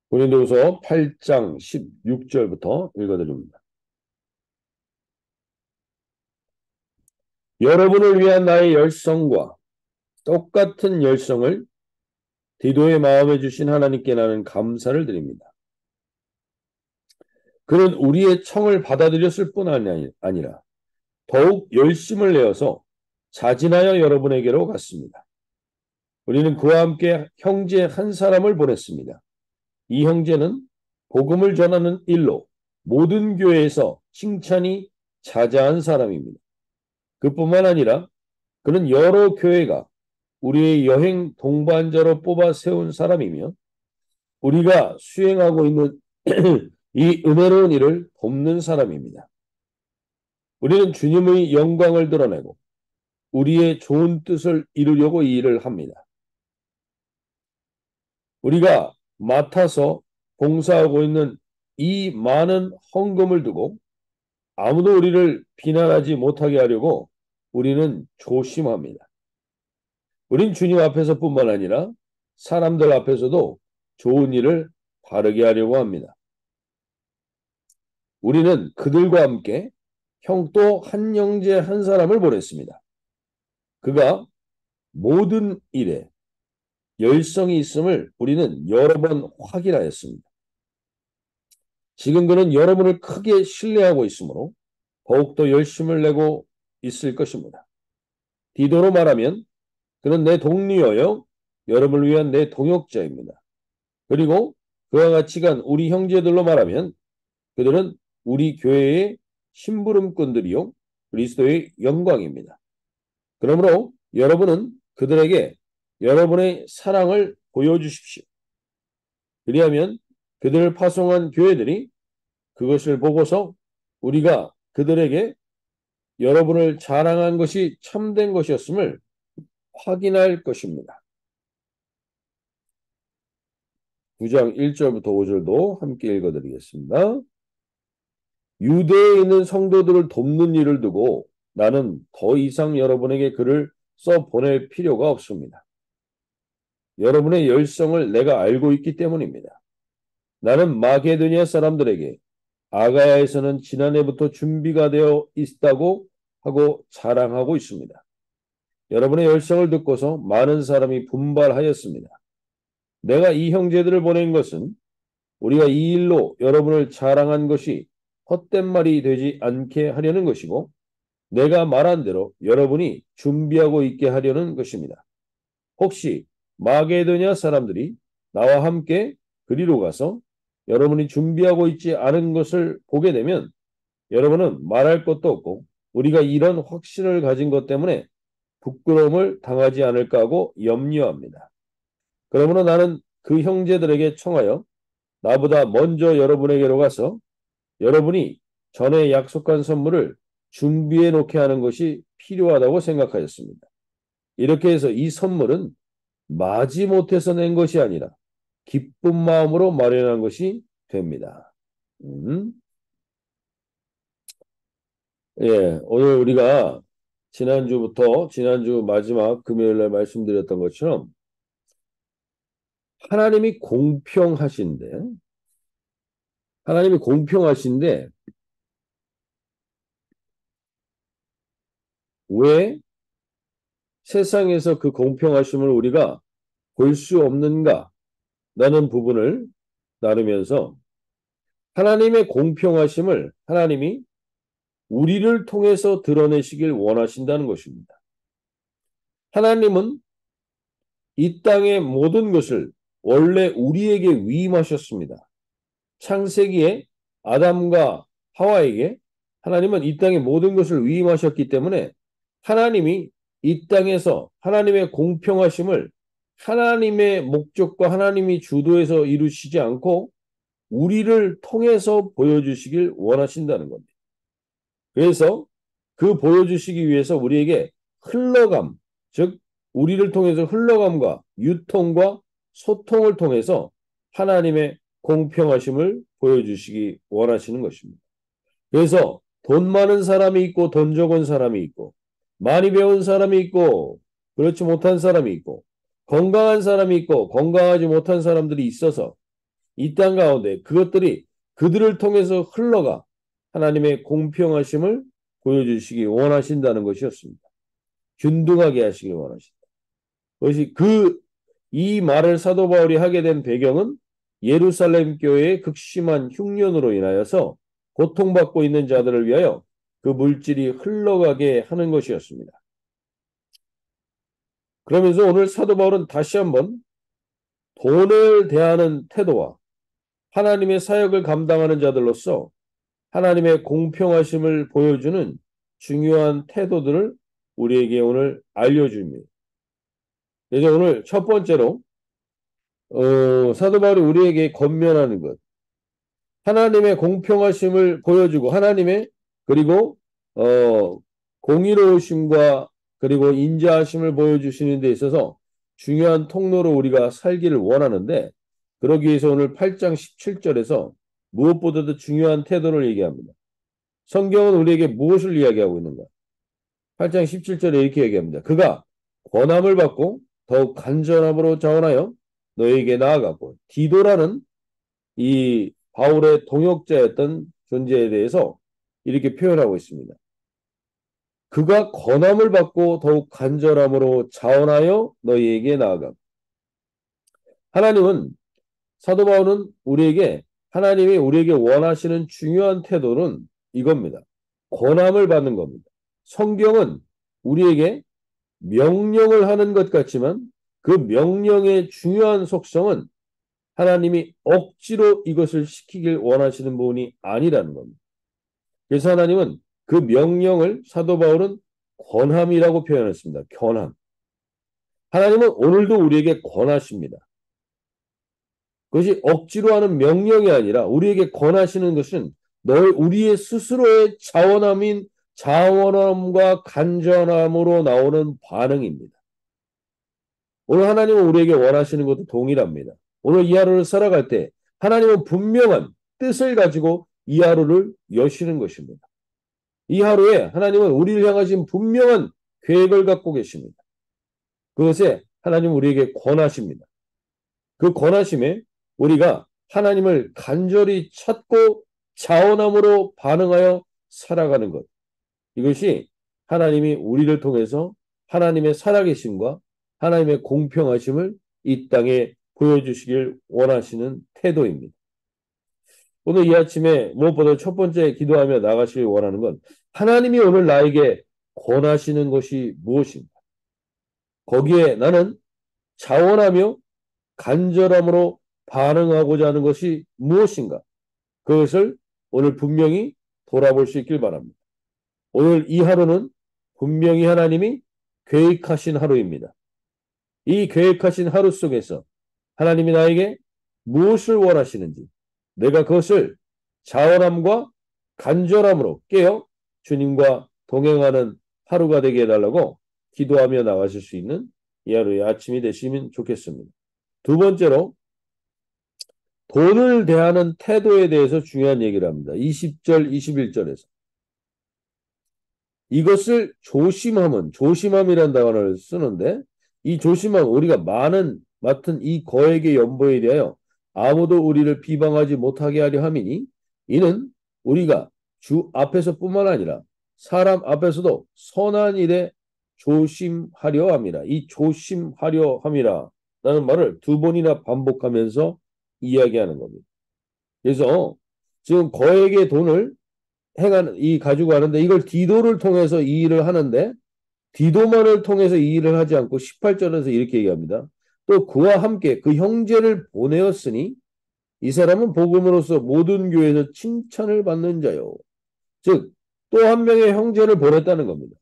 고린도후서 8장 16절부터 읽어드립니다. 여러분을 위한 나의 열성과 똑같은 열성을 디도의 마음에 주신 하나님께 나는 감사를 드립니다. 그는 우리의 청을 받아들였을 뿐 아니라 더욱 열심을 내어서 자진하여 여러분에게로 갔습니다. 우리는 그와 함께 형제 한 사람을 보냈습니다. 이 형제는 복음을 전하는 일로 모든 교회에서 칭찬이 자자한 사람입니다. 그뿐만 아니라 그는 여러 교회가 우리의 여행 동반자로 뽑아 세운 사람이며 우리가 수행하고 있는 이 은혜로운 일을 돕는 사람입니다. 우리는 주님의 영광을 드러내고 우리의 좋은 뜻을 이루려고 이 일을 합니다. 우리가 맡아서 봉사하고 있는 이 많은 헌금을 두고 아무도 우리를 비난하지 못하게 하려고 우리는 조심합니다. 우린 주님 앞에서뿐만 아니라 사람들 앞에서도 좋은 일을 바르게 하려고 합니다. 우리는 그들과 함께 또 한 형제 한 사람을 보냈습니다. 그가 모든 일에 열성이 있음을 우리는 여러 번 확인하였습니다. 지금 그는 여러분을 크게 신뢰하고 있으므로 더욱더 열심을 내고 있을 것입니다. 디도로 말하면 그는 내 동료여 여러분을 위한 내 동역자입니다. 그리고 그와 같이 간 우리 형제들로 말하면 그들은 우리 교회의 심부름꾼들이요 그리스도의 영광입니다. 그러므로 여러분은 그들에게 여러분의 사랑을 보여주십시오. 그리하면 그들을 파송한 교회들이 그것을 보고서 우리가 그들에게 여러분을 자랑한 것이 참된 것이었음을 확인할 것입니다. 9장 1절부터 5절도 함께 읽어드리겠습니다. 유대에 있는 성도들을 돕는 일을 두고 나는 더 이상 여러분에게 글을 써 보낼 필요가 없습니다. 여러분의 열성을 내가 알고 있기 때문입니다. 나는 마게도니아 사람들에게 아가야에서는 지난해부터 준비가 되어 있다고 하고 자랑하고 있습니다. 여러분의 열성을 듣고서 많은 사람이 분발하였습니다. 내가 이 형제들을 보낸 것은 우리가 이 일로 여러분을 자랑한 것이 헛된 말이 되지 않게 하려는 것이고 내가 말한 대로 여러분이 준비하고 있게 하려는 것입니다. 혹시 마게도냐 사람들이 나와 함께 그리로 가서 여러분이 준비하고 있지 않은 것을 보게 되면 여러분은 말할 것도 없고 우리가 이런 확신을 가진 것 때문에 부끄러움을 당하지 않을까 하고 염려합니다. 그러므로 나는 그 형제들에게 청하여 나보다 먼저 여러분에게로 가서 여러분이 전에 약속한 선물을 준비해 놓게 하는 것이 필요하다고 생각하였습니다. 이렇게 해서 이 선물은 마지못해서 낸 것이 아니라 기쁜 마음으로 마련한 것이 됩니다. 예, 오늘 우리가 지난주 마지막 금요일 날 말씀드렸던 것처럼 하나님이 공평하신데 하나님이 공평하신데 왜 세상에서 그 공평하심을 우리가 볼 수 없는가? 라는 부분을 나누면서 하나님의 공평하심을 하나님이 우리를 통해서 드러내시길 원하신다는 것입니다. 하나님은 이 땅의 모든 것을 원래 우리에게 위임하셨습니다. 창세기에 아담과 하와에게 하나님은 이 땅의 모든 것을 위임하셨기 때문에 하나님이 이 땅에서 하나님의 공평하심을 하나님의 목적과 하나님이 주도해서 이루시지 않고 우리를 통해서 보여주시길 원하신다는 겁니다. 그래서 그 보여주시기 위해서 우리에게 흘러감, 즉 우리를 통해서 흘러감과 유통과 소통을 통해서 하나님의 공평하심을 보여주시기 원하시는 것입니다. 그래서 돈 많은 사람이 있고 돈 적은 사람이 있고 많이 배운 사람이 있고 그렇지 못한 사람이 있고 건강한 사람이 있고 건강하지 못한 사람들이 있어서 이 땅 가운데 그것들이 그들을 통해서 흘러가 하나님의 공평하심을 보여주시기 원하신다는 것이었습니다. 균등하게 하시길 원하신다. 그것이 이 말을 사도 바울이 하게 된 배경은 예루살렘 교회의 극심한 흉년으로 인하여서 고통받고 있는 자들을 위하여 그 물질이 흘러가게 하는 것이었습니다. 그러면서 오늘 사도 바울은 다시 한번 돈을 대하는 태도와 하나님의 사역을 감당하는 자들로서 하나님의 공평하심을 보여주는 중요한 태도들을 우리에게 오늘 알려줍니다. 그래서 오늘 첫 번째로 사도 바울이 우리에게 권면하는 것, 하나님의 공평하심을 보여주고 하나님의 그리고 공의로우심과 그리고 인자하심을 보여주시는 데 있어서 중요한 통로로 우리가 살기를 원하는데 그러기 위해서 오늘 8장 17절에서 무엇보다도 중요한 태도를 얘기합니다. 성경은 우리에게 무엇을 이야기하고 있는가? 8장 17절에 이렇게 얘기합니다. 그가 권함을 받고 더욱 간절함으로 자원하여 너에게 나아갔고 디도라는 이 바울의 동역자였던 존재에 대해서 이렇게 표현하고 있습니다. 그가 권함을 받고 더욱 간절함으로 자원하여 너희에게 나아갔고 하나님은 사도 바울은 하나님이 우리에게 원하시는 중요한 태도는 이겁니다. 권함을 받는 겁니다. 성경은 우리에게 명령을 하는 것 같지만 그 명령의 중요한 속성은 하나님이 억지로 이것을 시키길 원하시는 부분이 아니라는 겁니다. 그래서 하나님은 그 명령을 사도 바울은 권함이라고 표현했습니다. 권함. 하나님은 오늘도 우리에게 권하십니다. 그것이 억지로 하는 명령이 아니라 우리에게 권하시는 것은 우리의 스스로의 자원함과 간절함으로 나오는 반응입니다. 오늘 하나님은 우리에게 원하시는 것도 동일합니다. 오늘 이 하루를 살아갈 때 하나님은 분명한 뜻을 가지고 이 하루를 여시는 것입니다. 이 하루에 하나님은 우리를 향하신 분명한 계획을 갖고 계십니다. 그것에 하나님은 우리에게 권하십니다. 그 권하심에 우리가 하나님을 간절히 찾고 자원함으로 반응하여 살아가는 것. 이것이 하나님이 우리를 통해서 하나님의 살아계심과 하나님의 공평하심을 이 땅에 보여주시길 원하시는 태도입니다. 오늘 이 아침에 무엇보다 첫 번째 기도하며 나가시길 원하는 건 하나님이 오늘 나에게 권하시는 것이 무엇인가? 거기에 나는 자원하며 간절함으로 반응하고자 하는 것이 무엇인가? 그것을 오늘 분명히 돌아볼 수 있길 바랍니다. 오늘 이 하루는 분명히 하나님이 계획하신 하루입니다. 이 계획하신 하루 속에서 하나님이 나에게 무엇을 원하시는지 내가 그것을 자원함과 간절함으로 깨어 주님과 동행하는 하루가 되게 해달라고 기도하며 나가실 수 있는 이 하루의 아침이 되시면 좋겠습니다. 두 번째로 돈을 대하는 태도에 대해서 중요한 얘기를 합니다. 20절, 21절에서. 이것을 조심함이라는 단어를 쓰는데 이 조심함, 우리가 맡은 이 거액의 연보에 대하여 아무도 우리를 비방하지 못하게 하려 함이니 이는 우리가 주 앞에서뿐만 아니라 사람 앞에서도 선한 일에 조심하려 함이라. 이 조심하려 함이라 라는 말을 두 번이나 반복하면서 이야기하는 겁니다. 그래서 지금 거액의 돈을 가지고 가는데 이걸 디도를 통해서 이 일을 하는데 디도만을 통해서 이 일을 하지 않고 18절에서 이렇게 얘기합니다. 또 그와 함께 그 형제를 보내었으니 이 사람은 복음으로서 모든 교회에서 칭찬을 받는 자요. 즉 또 한 명의 형제를 보냈다는 겁니다.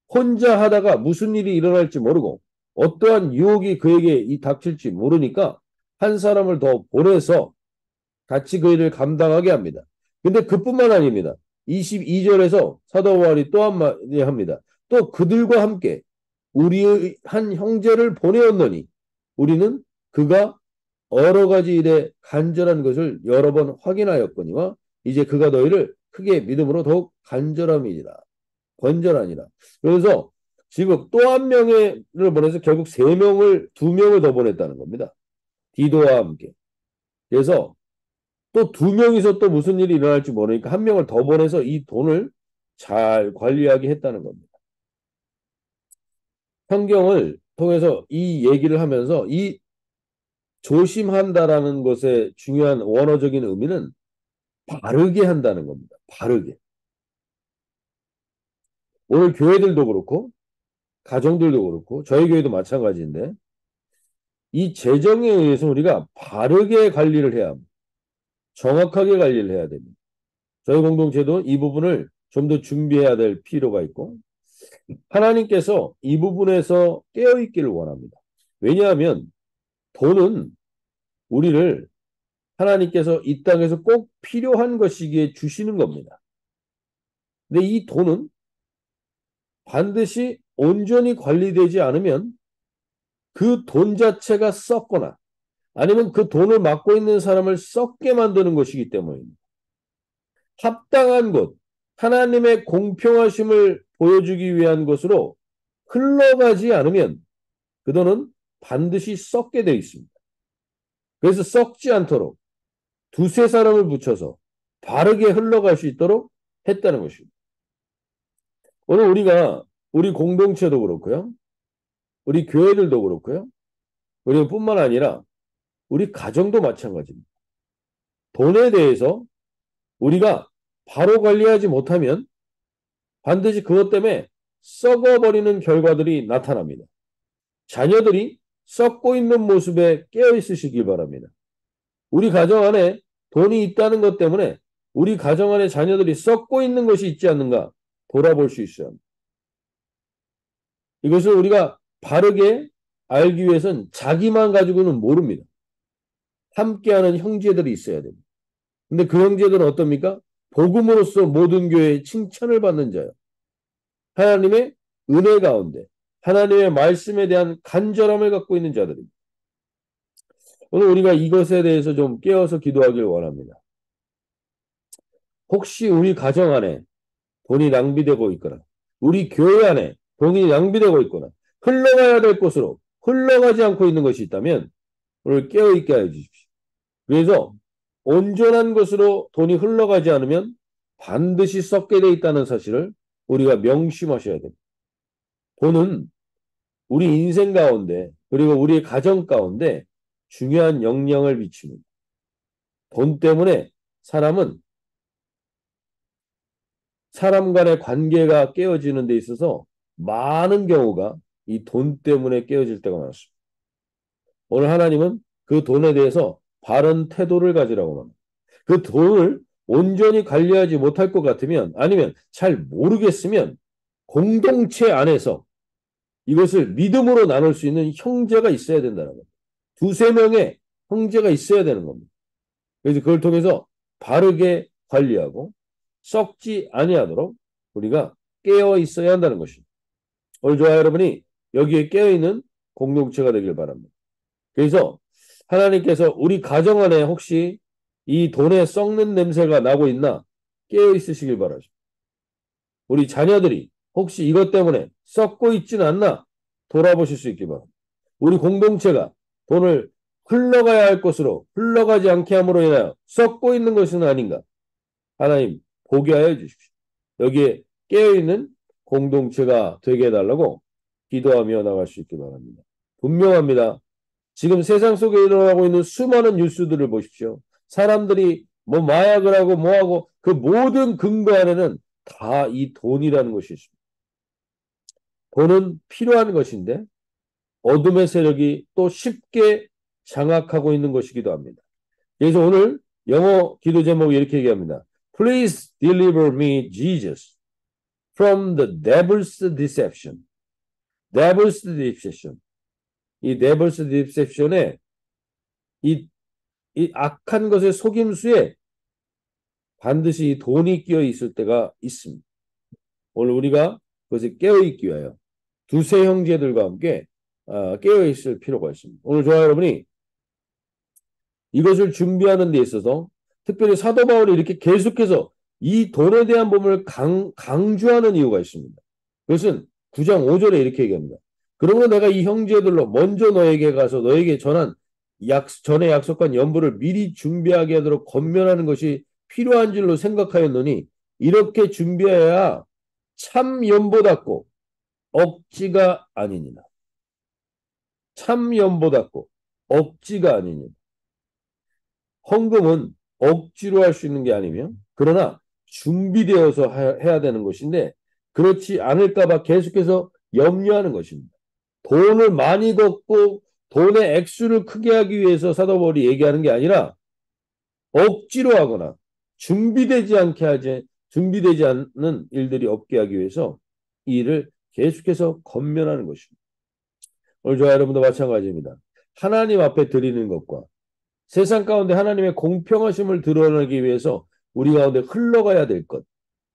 혼자 하다가 무슨 일이 일어날지 모르고 어떠한 유혹이 그에게 닥칠지 모르니까 한 사람을 더 보내서 같이 그 일을 감당하게 합니다. 근데 그뿐만 아닙니다. 22절에서 사도 바울이 또 한마디 합니다. 또 그들과 함께 우리의 한 형제를 보내었노니 우리는 그가 여러 가지 일에 간절한 것을 여러 번 확인하였거니와 이제 그가 너희를 크게 믿음으로 더욱 간절함이니라. 건전하니라. 그래서 지금 또 한 명을 보내서 결국 세 명을, 두 명을 더 보냈다는 겁니다. 디도와 함께. 그래서 또 두 명이서 또 무슨 일이 일어날지 모르니까 한 명을 더 보내서 이 돈을 잘 관리하게 했다는 겁니다. 성경을 통해서 이 얘기를 하면서 이 조심한다라는 것의 중요한 원어적인 의미는 바르게 한다는 겁니다. 바르게. 오늘 교회들도 그렇고 가정들도 그렇고 저희 교회도 마찬가지인데 이 재정에 의해서 우리가 바르게 관리를 해야 합니다. 정확하게 관리를 해야 됩니다. 저희 공동체도 이 부분을 좀 더 준비해야 될 필요가 있고 하나님께서 이 부분에서 깨어있기를 원합니다. 왜냐하면 돈은 우리를 하나님께서 이 땅에서 꼭 필요한 것이기에 주시는 겁니다. 근데 이 돈은 반드시 온전히 관리되지 않으면 그 돈 자체가 썩거나 아니면 그 돈을 맡고 있는 사람을 썩게 만드는 것이기 때문입니다. 합당한 것, 하나님의 공평하심을 보여주기 위한 것으로 흘러가지 않으면 그 돈은 반드시 썩게 되어 있습니다. 그래서 썩지 않도록 두세 사람을 붙여서 바르게 흘러갈 수 있도록 했다는 것입니다. 오늘 우리가 우리 공동체도 그렇고요. 우리 교회들도 그렇고요. 우리 뿐만 아니라 우리 가정도 마찬가지입니다. 돈에 대해서 우리가 바로 관리하지 못하면 반드시 그것 때문에 썩어버리는 결과들이 나타납니다. 자녀들이 썩고 있는 모습에 깨어 있으시길 바랍니다. 우리 가정 안에 돈이 있다는 것 때문에 우리 가정 안에 자녀들이 썩고 있는 것이 있지 않는가 돌아볼 수 있어야 합니다. 이것을 우리가 바르게 알기 위해서는 자기만 가지고는 모릅니다. 함께하는 형제들이 있어야 됩니다. 근데 그 형제들은 어떻습니까? 복음으로써 모든 교회의 칭찬을 받는 자요. 하나님의 은혜 가운데 하나님의 말씀에 대한 간절함을 갖고 있는 자들입니다. 오늘 우리가 이것에 대해서 좀 깨어서 기도하길 원합니다. 혹시 우리 가정 안에 돈이 낭비되고 있거나 우리 교회 안에 돈이 낭비되고 있거나 흘러가야 될 곳으로 흘러가지 않고 있는 것이 있다면 오늘 깨어있게 해 주십시오. 그래서 온전한 것으로 돈이 흘러가지 않으면 반드시 썩게 돼 있다는 사실을 우리가 명심하셔야 됩니다. 돈은 우리 인생 가운데 그리고 우리 가정 가운데 중요한 영향을 미칩니다. 돈 때문에 사람은 사람 간의 관계가 깨어지는 데 있어서 많은 경우가 이 돈 때문에 깨어질 때가 많습니다. 오늘 하나님은 그 돈에 대해서 바른 태도를 가지라고 합니다. 그 돈을 온전히 관리하지 못할 것 같으면 아니면 잘 모르겠으면 공동체 안에서 이것을 믿음으로 나눌 수 있는 형제가 있어야 된다는 겁니다. 두세 명의 형제가 있어야 되는 겁니다. 그래서 그걸 통해서 바르게 관리하고 썩지 아니하도록 우리가 깨어 있어야 한다는 것입니다. 오늘 저와 여러분이 여기에 깨어 있는 공동체가 되길 바랍니다. 그래서 하나님께서 우리 가정 안에 혹시 이 돈에 썩는 냄새가 나고 있나 깨어 있으시길 바라죠. 우리 자녀들이 혹시 이것 때문에 썩고 있지는 않나 돌아보실 수 있길 바랍니다. 우리 공동체가 돈을 흘러가야 할 곳으로 흘러가지 않게 함으로 인하여 썩고 있는 것은 아닌가. 하나님 보게 하여 주십시오. 여기에 깨어있는 공동체가 되게 해달라고 기도하며 나갈 수 있기 바랍니다. 분명합니다. 지금 세상 속에 일어나고 있는 수많은 뉴스들을 보십시오. 사람들이 뭐 마약을 하고 뭐하고 그 모든 근거 안에는 다 이 돈이라는 것이 있습니다. 돈은 필요한 것인데 어둠의 세력이 또 쉽게 장악하고 있는 것이기도 합니다. 그래서 오늘 영어 기도 제목이 이렇게 얘기합니다. Please deliver me, Jesus, from the devil's deception. devil's deception. 이 devil's deception에 이 악한 것의 속임수에 반드시 돈이 끼어 있을 때가 있습니다. 오늘 우리가 그것에 깨어 있기 위하여 두세 형제들과 함께 깨어 있을 필요가 있습니다. 오늘 저와 여러분이 이것을 준비하는 데 있어서 특별히 사도 바울이 이렇게 계속해서 이 돈에 대한 부분을 강조하는 이유가 있습니다. 그것은 9장 5절에 이렇게 얘기합니다. 그러므로 내가 이 형제들로 먼저 너에게 가서 너에게 전에 약속한 연보를 미리 준비하게 하도록 권면하는 것이 필요한 줄로 생각하였노니 이렇게 준비해야 참 연보답고 억지가 아니니라. 참 연보답고 억지가 아니니라. 헌금은 억지로 할 수 있는 게 아니며 그러나 준비되어서 해야 되는 것인데 그렇지 않을까 봐 계속해서 염려하는 것입니다. 돈을 많이 걷고 돈의 액수를 크게 하기 위해서 사도 바울이 얘기하는 게 아니라 억지로 하거나 준비되지 않는 일들이 없게 하기 위해서 이 일을 계속해서 권면하는 것입니다. 오늘 저와 여러분도 마찬가지입니다. 하나님 앞에 드리는 것과 세상 가운데 하나님의 공평하심을 드러내기 위해서 우리 가운데 흘러가야 될 것.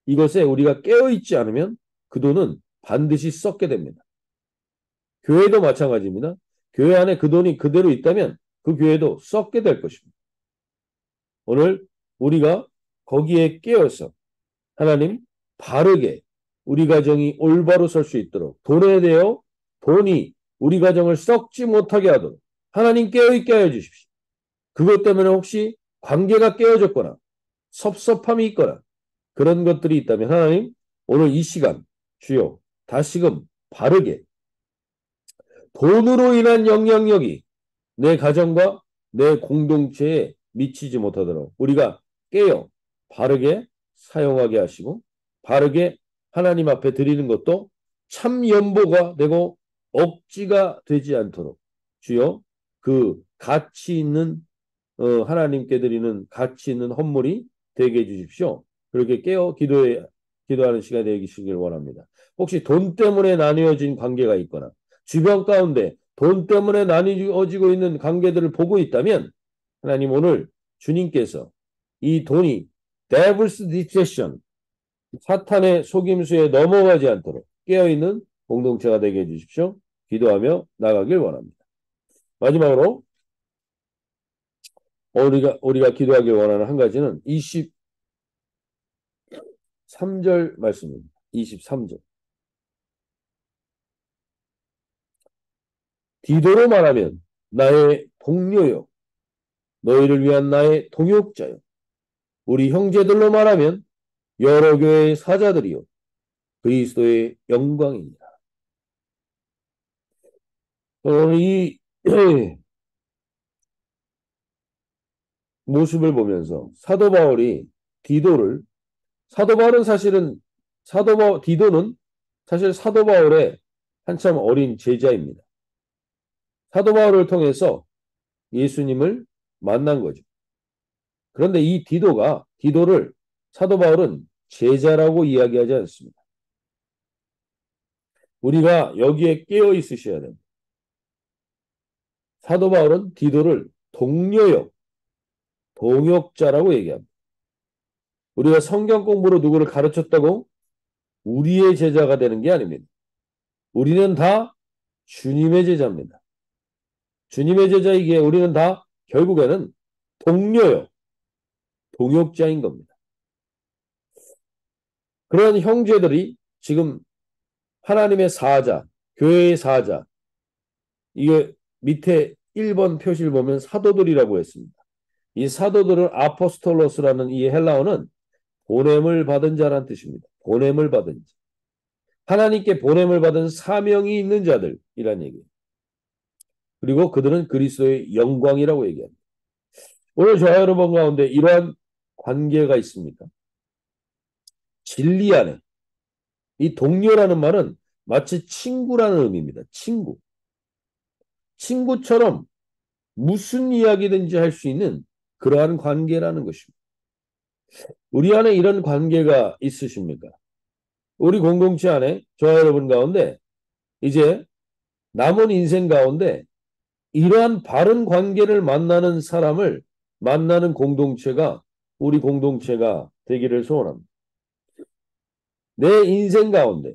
이것에 우리가 깨어있지 않으면 그 돈은 반드시 썩게 됩니다. 교회도 마찬가지입니다. 교회 안에 그 돈이 그대로 있다면 그 교회도 썩게 될 것입니다. 오늘 우리가 거기에 깨어서 하나님 바르게 우리 가정이 올바로 설 수 있도록 돈에 대해 돈이 우리 가정을 썩지 못하게 하도록 하나님 깨어있게 하여 주십시오. 그것 때문에 혹시 관계가 깨어졌거나 섭섭함이 있거나 그런 것들이 있다면 하나님 오늘 이 시간 주여 다시금 바르게 돈으로 인한 영향력이 내 가정과 내 공동체에 미치지 못하도록 우리가 깨어 바르게 사용하게 하시고 바르게 하나님 앞에 드리는 것도 참 연보가 되고 억지가 되지 않도록 주여 그 가치 있는 하나님께 드리는 가치 있는 헌물이 되게 해주십시오. 그렇게 깨어 기도하는 시간이 되시길 원합니다. 혹시 돈 때문에 나뉘어진 관계가 있거나 주변 가운데 돈 때문에 나뉘어지고 있는 관계들을 보고 있다면 하나님 오늘 주님께서 이 돈이 Devil's Deception 사탄의 속임수에 넘어가지 않도록 깨어있는 공동체가 되게 해주십시오. 기도하며 나가길 원합니다. 마지막으로 우리가 기도하길 원하는 한 가지는 23절 말씀입니다. 23절. 디도로 말하면 나의 동료요 너희를 위한 나의 동역자요 우리 형제들로 말하면 여러 교회의 사자들이요 그리스도의 영광이니라. 오늘 이 모습을 보면서 사도 바울은 디도는 사실 사도 바울의 한참 어린 제자입니다. 사도 바울을 통해서 예수님을 만난 거죠. 그런데 이 디도를 사도 바울은 제자라고 이야기하지 않습니다. 우리가 여기에 깨어 있으셔야 됩니다. 사도 바울은 디도를 동료요, 동역자라고 얘기합니다. 우리가 성경 공부로 누구를 가르쳤다고 우리의 제자가 되는 게 아닙니다. 우리는 다 주님의 제자입니다. 주님의 제자이기에 우리는 다 결국에는 동료요, 동역자인 겁니다. 그런 형제들이 지금 하나님의 사자, 교회의 사자, 이게 밑에 1번 표시를 보면 사도들이라고 했습니다. 이 사도들은 아포스톨로스라는 이 헬라어는 보냄을 받은 자란 뜻입니다. 보냄을 받은 자. 하나님께 보냄을 받은 사명이 있는 자들이란 얘기예요. 그리고 그들은 그리스도의 영광이라고 얘기합니다. 오늘 저와 여러분 가운데 이러한 관계가 있습니까? 진리 안에. 이 동료라는 말은 마치 친구라는 의미입니다. 친구. 친구처럼 무슨 이야기든지 할 수 있는 그러한 관계라는 것입니다. 우리 안에 이런 관계가 있으십니까? 우리 공동체 안에 저와 여러분 가운데 이제 남은 인생 가운데 이러한 바른 관계를 만나는 사람을 만나는 공동체가 우리 공동체가 되기를 소원합니다. 내 인생 가운데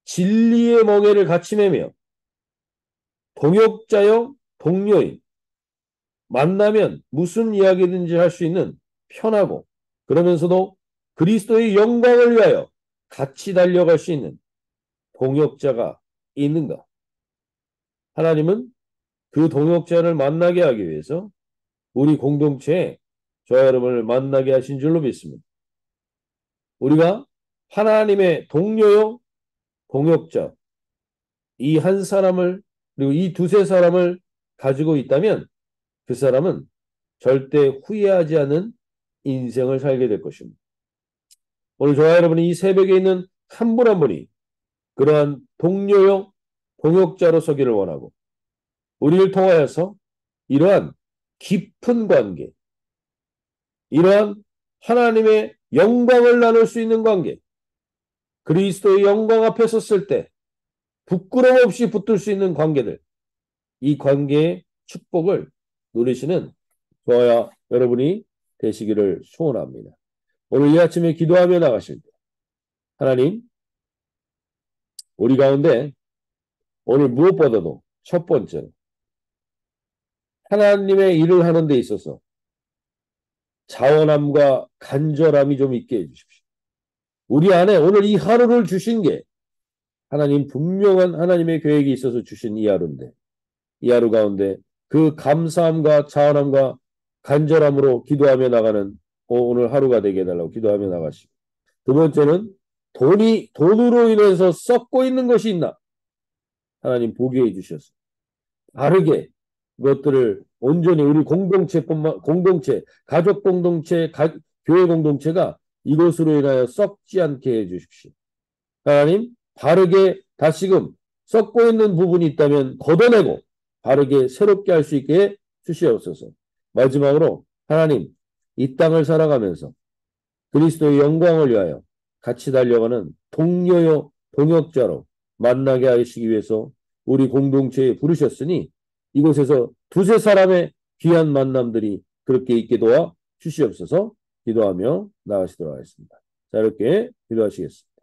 진리의 멍에를 같이 매며 동역자요 동료인 만나면 무슨 이야기든지 할 수 있는 편하고 그러면서도 그리스도의 영광을 위하여 같이 달려갈 수 있는 동역자가 있는가? 하나님은 그 동역자를 만나게 하기 위해서 우리 공동체에 저와 여러분을 만나게 하신 줄로 믿습니다. 우리가 하나님의 동료요, 동역자, 이 한 사람을, 그리고 이 두세 사람을 가지고 있다면 그 사람은 절대 후회하지 않는 인생을 살게 될 것입니다. 오늘 저와 여러분이 이 새벽에 있는 한 분 한 분이 그러한 동료요, 동역자로 서기를 원하고 우리를 통하여서 이러한 깊은 관계, 이러한 하나님의 영광을 나눌 수 있는 관계, 그리스도의 영광 앞에 섰을 때 부끄러움 없이 붙들 수 있는 관계들, 이 관계의 축복을 누리시는 저와 여러분이 되시기를 소원합니다. 오늘 이 아침에 기도하며 나가실 때 하나님, 우리 가운데 오늘 무엇보다도 첫 번째로 하나님의 일을 하는 데 있어서 자원함과 간절함이 좀 있게 해주십시오. 우리 안에 오늘 이 하루를 주신 게 하나님 분명한 하나님의 계획이 있어서 주신 이 하루인데 이 하루 가운데 그 감사함과 자원함과 간절함으로 기도하며 나가는 오늘 하루가 되게 해달라고 기도하며 나가시고, 두 번째는 돈으로 인해서 썩고 있는 것이 있나? 하나님 보게 해주셔서 바르게 그것들을 온전히 우리 공동체, 가족 공동체, 교회 공동체가 이것으로 인하여 썩지 않게 해주십시오. 하나님, 바르게 다시금 썩고 있는 부분이 있다면 걷어내고 바르게 새롭게 할 수 있게 주시옵소서. 마지막으로 하나님, 이 땅을 살아가면서 그리스도의 영광을 위하여 같이 달려가는 동료요 동역자로 만나게 하시기 위해서 우리 공동체에 부르셨으니 이곳에서 두세 사람의 귀한 만남들이 그렇게 있게 도와 주시옵소서. 기도하며 나가시도록 하겠습니다. 자, 이렇게 기도하시겠습니다.